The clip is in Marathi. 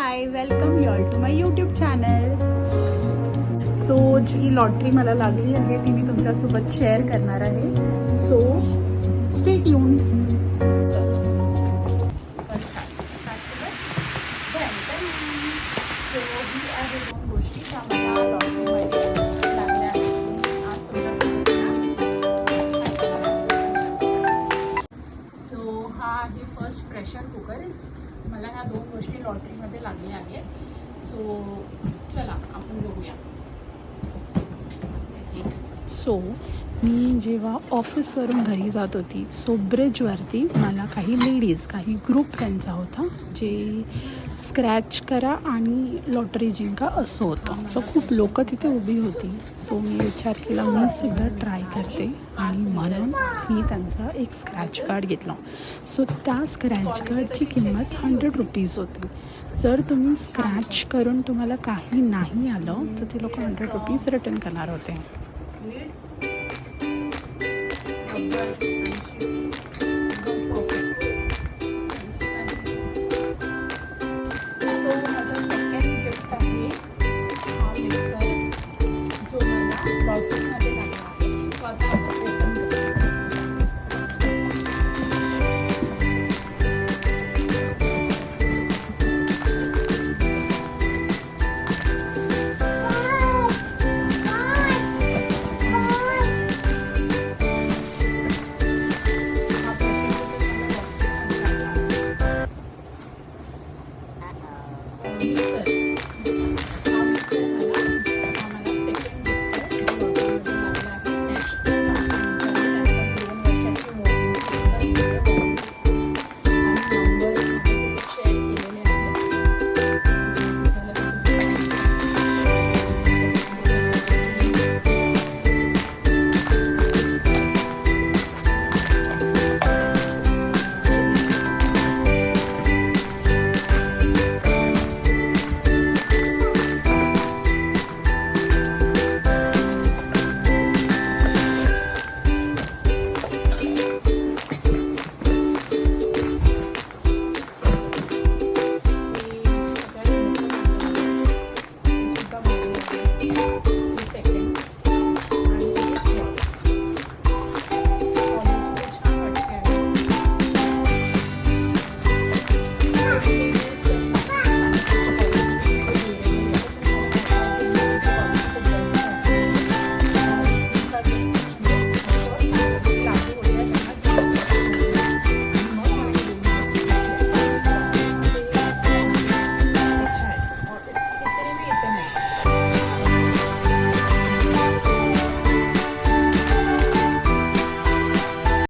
High welcome you all to my YouTube channel. So जी लॉटरी मला लागली आहे ती मी तुमच्यासोबत शेअर करणार आहे. So stay tune. सो ही आहे दोन गोष्टी ज्या मला लॉटरीमध्ये लागल्या आहेत. आज सो हा आहे फर्स्ट प्रेशर कुकर. मला ह्या दोन गोष्टी लॉटरीमध्ये लागल्या आहेत. सो चला आपण बघूया. सो मी जेव्हा ऑफिसवरून घरी जात होती सो ब्रिजवरती मला काही लेडीज काही ग्रुप त्यांचा होता जे स्क्रॅच करा आणि लॉटरी जिंका असं होतं. सो खूप लोकं तिथे उभी होती. सो मी विचार केला मी सुद्धा ट्राय करते आणि म्हणून मी त्यांचा एक स्क्रॅच कार्ड घेतला. सो त्या स्क्रॅच कार्डची किंमत 100 रुपीज होती. जर तुम्ही स्क्रॅच करून तुम्हाला काही नाही आलं तर ते लोक 100 रुपीज रिटर्न करणार होते.